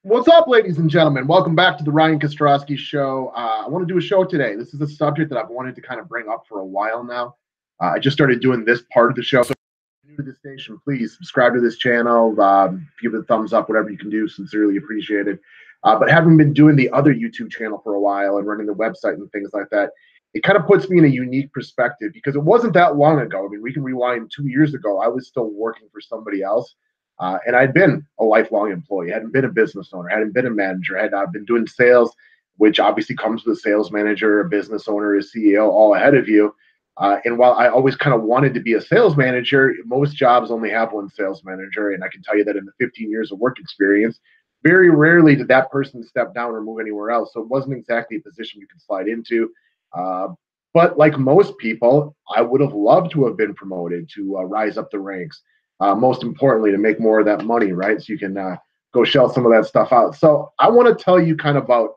What's up, ladies and gentlemen? Welcome back to the Ryan Kostroski Show. I want to do a show today. This is a subject that I've wanted to kind of bring up for a while now. I just started doing this part of the show. So if you're new to the station, please subscribe to this channel, give it a thumbs up, whatever you can do. Sincerely appreciated. But having been doing the other YouTube channel for a while and running the website and things like that, it kind of puts me in a unique perspective because it wasn't that long ago. I mean, we can rewind 2 years ago. I was still working for somebody else. And I'd been a lifelong employee, hadn't been a business owner, hadn't been a manager, had been doing sales, which obviously comes with a sales manager, a business owner, a CEO all ahead of you. And while I always kind of wanted to be a sales manager, most jobs only have one sales manager. And I can tell you that in the 15 years of work experience, very rarely did that person step down or move anywhere else. So it wasn't exactly a position you could slide into. But like most people, I would have loved to have been promoted to rise up the ranks. Most importantly, to make more of that money, right? So you can go shell some of that stuff out. So I want to tell you kind of about,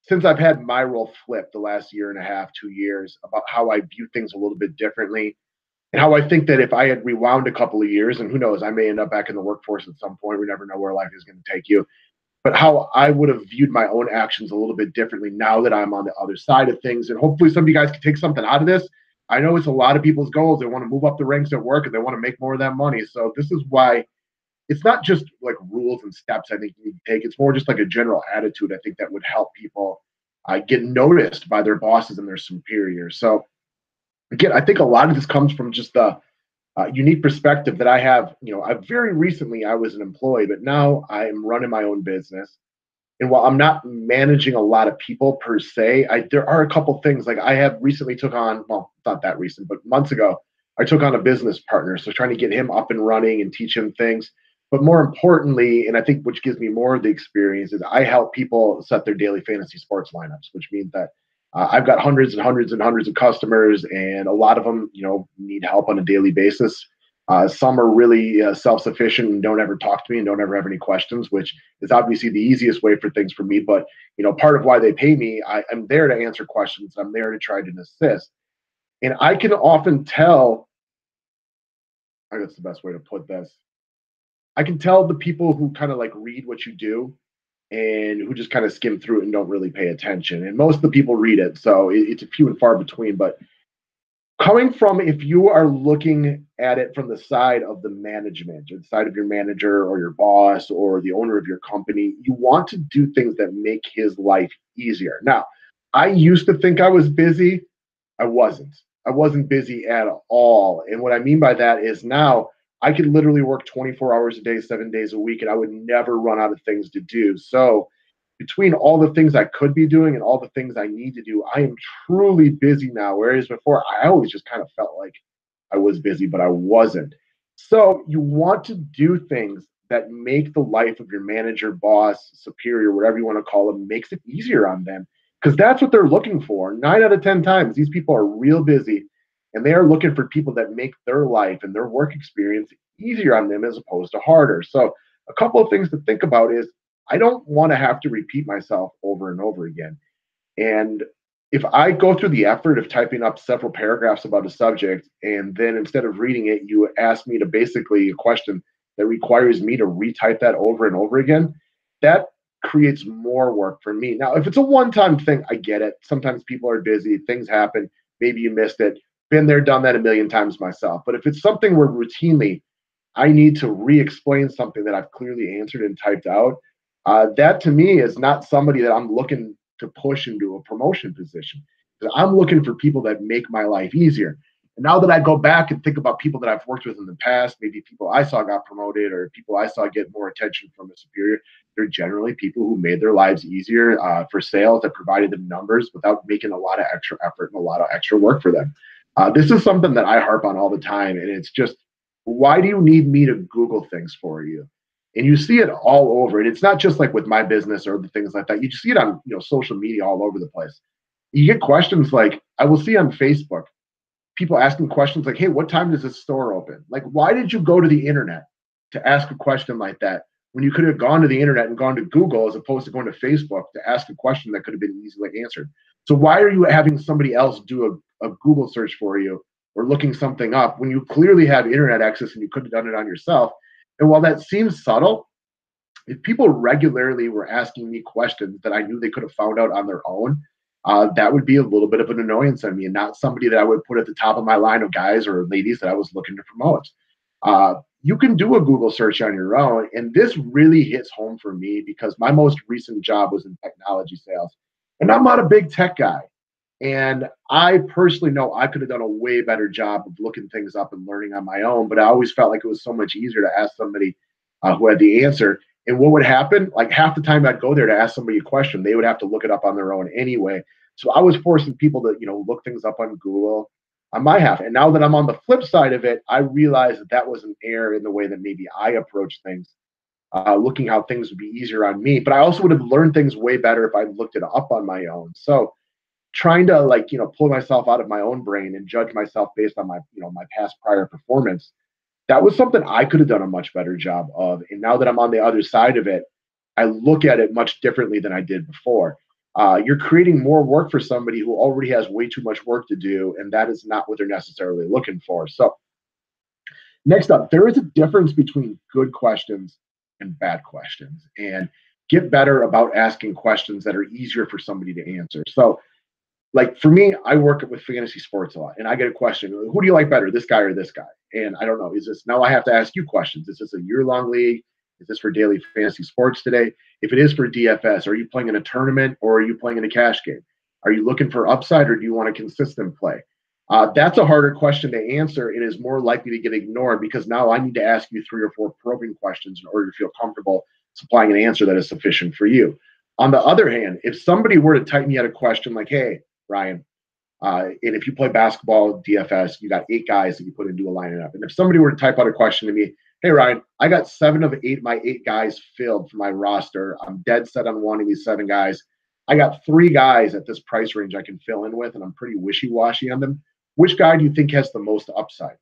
since I've had my role flipped the last year and a half, 2 years, about how I view things a little bit differently and how I think that if I had rewound a couple of years, and who knows, I may end up back in the workforce at some point. We never know where life is going to take you. But how I would have viewed my own actions a little bit differently now that I'm on the other side of things. And hopefully some of you guys can take something out of this. I know it's a lot of people's goals. They want to move up the ranks at work and they want to make more of that money. So this is why it's not just like rules and steps I think you need to take. It's more just like a general attitude I think that would help people get noticed by their bosses and their superiors. So again, I think a lot of this comes from just the unique perspective that I have. I very recently I was an employee, but now I am running my own business. And while I'm not managing a lot of people per se, there are a couple things. Like I have recently took on, well, not that recent, but months ago, I took on a business partner. So trying to get him up and running and teach him things. But more importantly, and I think which gives me more of the experience, is I help people set their daily fantasy sports lineups, which means that I've got hundreds and hundreds and hundreds of customers, and a lot of them, need help on a daily basis. Some are really self-sufficient and don't ever talk to me and don't ever have any questions, which is obviously the easiest way for things for me. But part of why they pay me, I'm there to answer questions. I'm there to try to assist, and I can often tell. I guess the best way to put this. I can tell the people who kind of like read what you do and who just kind of skim through it and don't really pay attention. And most of the people read it, so it's a few and far between. But coming from, if you are looking at it from the side of the management or the side of your manager or your boss or the owner of your company, you want to do things that make his life easier. Now, I used to think I was busy. I wasn't. I wasn't busy at all. And what I mean by that is now I could literally work 24 hours a day, 7 days a week, and I would never run out of things to do. So between all the things I could be doing and all the things I need to do, I am truly busy now. Whereas before, I always just kind of felt like I was busy, but I wasn't. So you want to do things that make the life of your manager, boss, superior, whatever you want to call them, makes it easier on them. Because that's what they're looking for. 9 out of 10 times, these people are real busy and they are looking for people that make their life and their work experience easier on them as opposed to harder. So a couple of things to think about is I don't want to have to repeat myself over and over again. And if I go through the effort of typing up several paragraphs about a subject, and then instead of reading it, you ask me to basically a question that requires me to retype that over and over again, that creates more work for me. Now, if it's a one-time thing, I get it. Sometimes people are busy, things happen, maybe you missed it. Been there, done that a million times myself. But if it's something where routinely I need to re-explain something that I've clearly answered and typed out, that to me is not somebody that I'm looking to push into a promotion position. I'm looking for people that make my life easier. And now that I go back and think about people that I've worked with in the past, maybe people I saw got promoted or people I saw get more attention from a superior, they're generally people who made their lives easier for sales, that provided them numbers without making a lot of extra effort and a lot of extra work for them. This is something that I harp on all the time. And it's just, why do you need me to Google things for you? And you see it all over. And it's not just like with my business or the things like that. You just see it on social media all over the place. You get questions like, I will see on Facebook, people asking questions like, hey, what time does this store open? Like, why did you go to the internet to ask a question like that when you could have gone to the internet and gone to Google as opposed to going to Facebook to ask a question that could have been easily answered? So why are you having somebody else do a Google search for you or looking something up when you clearly have internet access and you could have done it on yourself? And while that seems subtle, if people regularly were asking me questions that I knew they could have found out on their own, that would be a little bit of an annoyance on me, and not somebody that I would put at the top of my line of guys or ladies that I was looking to promote. You can do a Google search on your own, and this really hits home for me because my most recent job was in technology sales, and I'm not a big tech guy. And I personally know I could have done a way better job of looking things up and learning on my own, but I always felt like it was so much easier to ask somebody who had the answer. And what would happen? Like half the time I'd go there to ask somebody a question, they would have to look it up on their own anyway. So I was forcing people to, look things up on Google on my half. And now that I'm on the flip side of it, I realize that that was an error in the way that maybe I approach things, looking how things would be easier on me. But I also would have learned things way better if I looked it up on my own. So trying to pull myself out of my own brain and judge myself based on my past prior performance, that was something I could have done a much better job of. And now that I'm on the other side of it, I look at it much differently than I did before. You're creating more work for somebody who already has way too much work to do, and that is not what they're necessarily looking for. So next up, there is a difference between good questions and bad questions, and get better about asking questions that are easier for somebody to answer. So like for me, I work with fantasy sports a lot, and I get a question: who do you like better, this guy or this guy? And I don't know. Is this now? I have to ask you questions. Is this a year-long league? Is this for daily fantasy sports today? If it is for DFS, are you playing in a tournament or are you playing in a cash game? Are you looking for upside or do you want a consistent play? That's a harder question to answer. It is more likely to get ignored because now I need to ask you 3 or 4 probing questions in order to feel comfortable supplying an answer that is sufficient for you. On the other hand, if somebody were to type me out a question like, "Hey, Ryan, and if you play basketball DFS, you got 8 guys that you put into a lineup." And if somebody were to type out a question to me, "Hey, Ryan, I got 7 of my 8 guys filled for my roster. I'm dead set on wanting these 7 guys. I got 3 guys at this price range I can fill in with, and I'm pretty wishy-washy on them. Which guy do you think has the most upside?"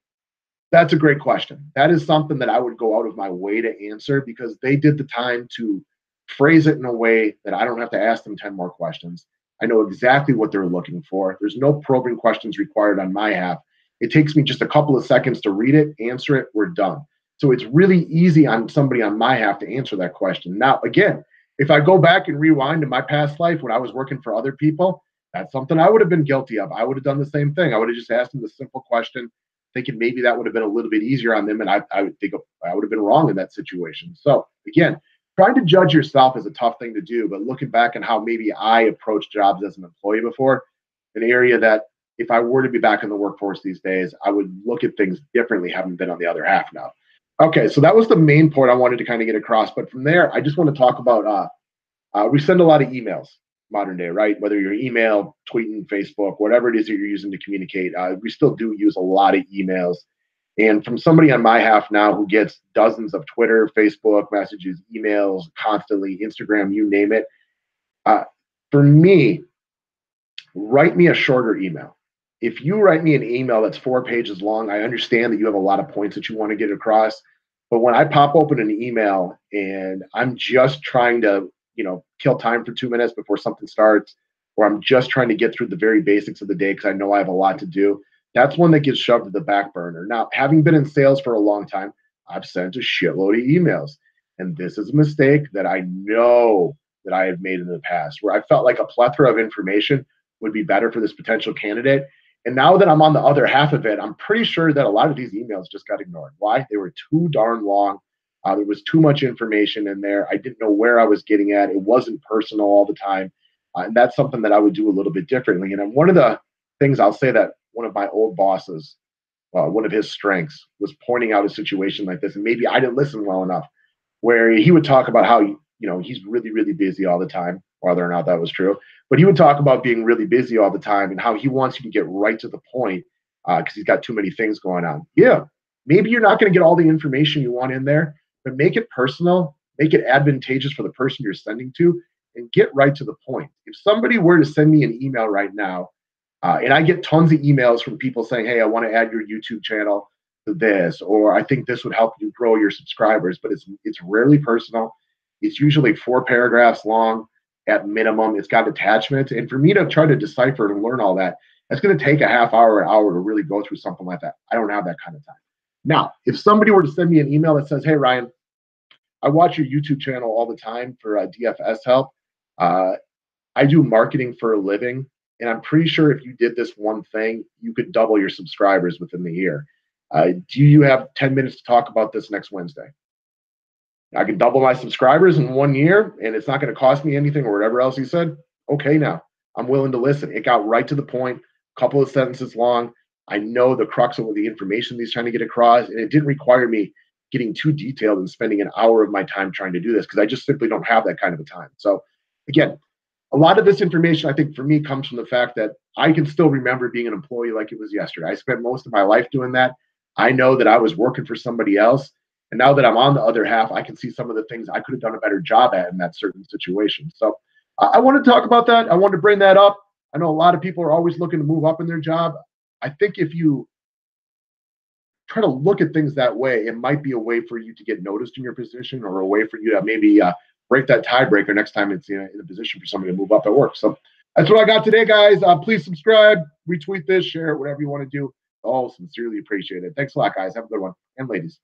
That's a great question. That is something that I would go out of my way to answer because they did the time to phrase it in a way that I don't have to ask them 10 more questions. I know exactly what they're looking for. There's no probing questions required on my half. It takes me just a couple of seconds to read it, answer it, we're done. So it's really easy on somebody on my half to answer that question. Now, again, if I go back and rewind to my past life when I was working for other people, that's something I would have been guilty of. I would have done the same thing. I would have just asked them the simple question, thinking maybe that would have been a little bit easier on them, and I would think I would have been wrong in that situation. So again, trying to judge yourself is a tough thing to do, but looking back on how maybe I approached jobs as an employee before, an area that if I were to be back in the workforce these days, I would look at things differently, having been on the other half now. Okay, so that was the main point I wanted to kind of get across. But from there, I just want to talk about we send a lot of emails modern day, right? Whether you're email, tweeting, Facebook, whatever it is that you're using to communicate, we still do use a lot of emails. And from somebody on my half now who gets dozens of Twitter, Facebook messages, emails constantly, Instagram, you name it, for me, write me a shorter email. If you write me an email that's 4 pages long, I understand that you have a lot of points that you want to get across. But when I pop open an email and I'm just trying to, kill time for 2 minutes before something starts, or I'm just trying to get through the very basics of the day because I know I have a lot to do, that's one that gets shoved to the back burner. Now, having been in sales for a long time, I've sent a shitload of emails. And this is a mistake that I know that I have made in the past, where I felt like a plethora of information would be better for this potential candidate. And now that I'm on the other half of it, I'm pretty sure that a lot of these emails just got ignored. Why? They were too darn long. There was too much information in there. I didn't know where I was getting at. It wasn't personal all the time. And that's something that I would do a little bit differently. And one of the things I'll say that one of my old bosses, one of his strengths was pointing out a situation like this. And maybe I didn't listen well enough, where he would talk about how, he's really, really busy all the time, whether or not that was true. But he would talk about being really busy all the time and how he wants you to get right to the point because he's got too many things going on. Yeah, maybe you're not going to get all the information you want in there, but make it personal, make it advantageous for the person you're sending to, and get right to the point. If somebody were to send me an email right now, and I get tons of emails from people saying, "Hey, I want to add your YouTube channel to this," or "I think this would help you grow your subscribers," but it's rarely personal. It's usually 4 paragraphs long at minimum. It's got attachments. And for me to try to decipher and learn all that, that's going to take a half hour, an hour to really go through something like that. I don't have that kind of time. Now, if somebody were to send me an email that says, "Hey, Ryan, I watch your YouTube channel all the time for DFS help. Uh, I do marketing for a living, and I'm pretty sure if you did this one thing, you could double your subscribers within the year. Do you have 10 minutes to talk about this next Wednesday? I can double my subscribers in 1 year, and it's not going to cost me anything or whatever else he said. Okay, now I'm willing to listen. It got right to the point, a couple of sentences long. I know the crux of the information he's trying to get across, and it didn't require me getting too detailed and spending an hour of my time trying to do this because I just simply don't have that kind of a time. So, again, a lot of this information, I think, for me, comes from the fact that I can still remember being an employee like it was yesterday. I spent most of my life doing that. I know that I was working for somebody else. And now that I'm on the other half, I can see some of the things I could have done a better job at in that certain situation. So I want to talk about that. I want to bring that up. I know a lot of people are always looking to move up in their job. I think if you try to look at things that way, it might be a way for you to get noticed in your position or a way for you to maybe break that tiebreaker next time it's in a position for somebody to move up at work. So that's what I got today, guys. Please subscribe, retweet this, share it, whatever you want to do. Oh, sincerely appreciate it. Thanks a lot, guys. Have a good one. And ladies.